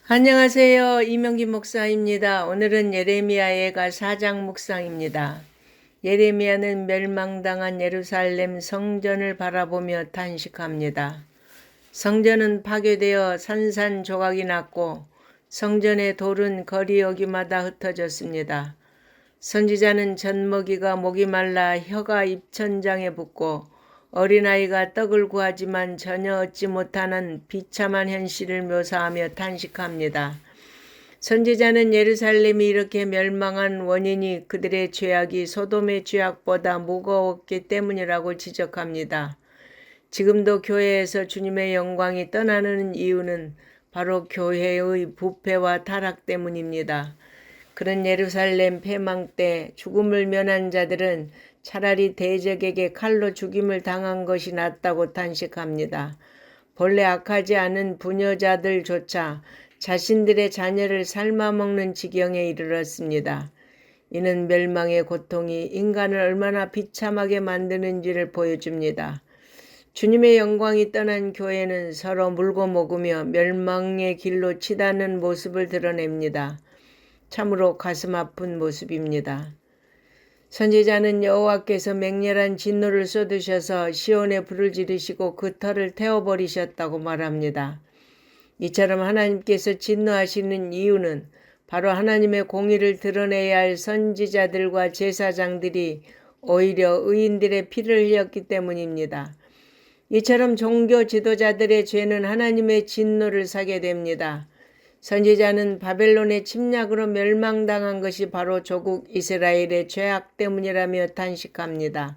안녕하세요. 이명기 목사입니다. 오늘은 예레미야예가 4장 묵상입니다. 예레미야는 멸망당한 예루살렘 성전을 바라보며 탄식합니다. 성전은 파괴되어 산산조각이 났고 성전의 돌은 거리 어귀마다 흩어졌습니다. 선지자는 젖먹이가 목이 말라 혀가 입천장에 붙고 어린아이가 떡을 구하지만 전혀 얻지 못하는 비참한 현실을 묘사하며 탄식합니다. 선지자는 예루살렘이 이렇게 멸망한 원인이 그들의 죄악이 소돔의 죄악보다 무거웠기 때문이라고 지적합니다. 지금도 교회에서 주님의 영광이 떠나는 이유는 바로 교회의 부패와 타락 때문입니다. 그런 예루살렘 패망 때 죽음을 면한 자들은 차라리 대적에게 칼로 죽임을 당한 것이 낫다고 탄식합니다. 본래 악하지 않은 부녀자들조차 자신들의 자녀를 삶아먹는 지경에 이르렀습니다. 이는 멸망의 고통이 인간을 얼마나 비참하게 만드는지를 보여줍니다. 주님의 영광이 떠난 교회는 서로 물고 먹으며 멸망의 길로 치닫는 모습을 드러냅니다. 참으로 가슴 아픈 모습입니다. 선지자는 여호와께서 맹렬한 진노를 쏟으셔서 시온에 불을 지르시고 그 터를 태워버리셨다고 말합니다. 이처럼 하나님께서 진노하시는 이유는 바로 하나님의 공의를 드러내야 할 선지자들과 제사장들이 오히려 의인들의 피를 흘렸기 때문입니다. 이처럼 종교 지도자들의 죄는 하나님의 진노를 사게 됩니다. 선지자는 바벨론의 침략으로 멸망당한 것이 바로 조국 이스라엘의 죄악 때문이라며 탄식합니다.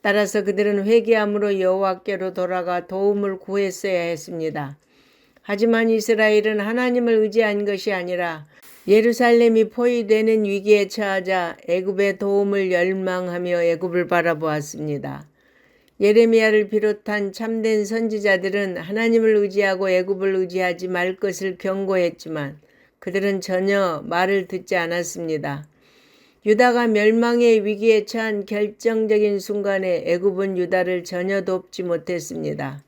따라서 그들은 회개함으로 여호와께로 돌아가 도움을 구했어야 했습니다. 하지만 이스라엘은 하나님을 의지한 것이 아니라 예루살렘이 포위되는 위기에 처하자 애굽의 도움을 열망하며 애굽을 바라보았습니다. 예레미야를 비롯한 참된 선지자들은 하나님을 의지하고 애굽을 의지하지 말 것을 경고했지만 그들은 전혀 말을 듣지 않았습니다. 유다가 멸망의 위기에 처한 결정적인 순간에 애굽은 유다를 전혀 돕지 못했습니다.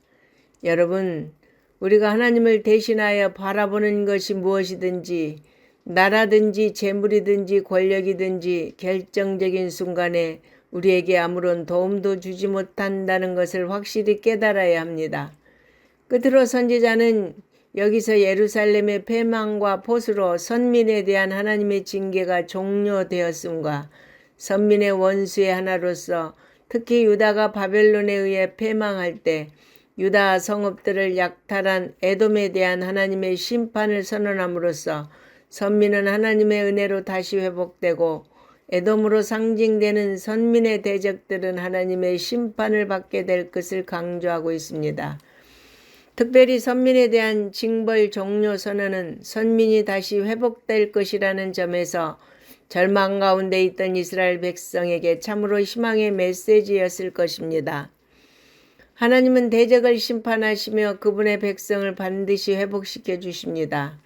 여러분, 우리가 하나님을 대신하여 바라보는 것이 무엇이든지 나라든지 재물이든지 권력이든지 결정적인 순간에 우리에게 아무런 도움도 주지 못한다는 것을 확실히 깨달아야 합니다. 끝으로 선지자는 여기서 예루살렘의 패망과 포수로 선민에 대한 하나님의 징계가 종료되었음과 선민의 원수의 하나로서 특히 유다가 바벨론에 의해 패망할 때 유다 성읍들을 약탈한 에돔에 대한 하나님의 심판을 선언함으로써 선민은 하나님의 은혜로 다시 회복되고 에돔으로 상징되는 선민의 대적들은 하나님의 심판을 받게 될 것을 강조하고 있습니다. 특별히 선민에 대한 징벌 종료 선언은 선민이 다시 회복될 것이라는 점에서 절망 가운데 있던 이스라엘 백성에게 참으로 희망의 메시지였을 것입니다. 하나님은 대적을 심판하시며 그분의 백성을 반드시 회복시켜 주십니다.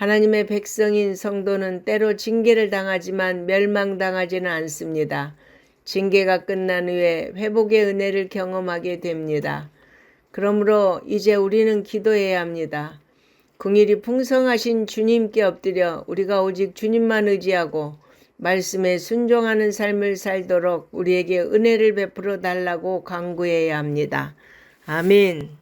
하나님의 백성인 성도는 때로 징계를 당하지만 멸망당하지는 않습니다. 징계가 끝난 후에 회복의 은혜를 경험하게 됩니다. 그러므로 이제 우리는 기도해야 합니다. 긍휼이 풍성하신 주님께 엎드려 우리가 오직 주님만 의지하고 말씀에 순종하는 삶을 살도록 우리에게 은혜를 베풀어 달라고 간구해야 합니다. 아멘.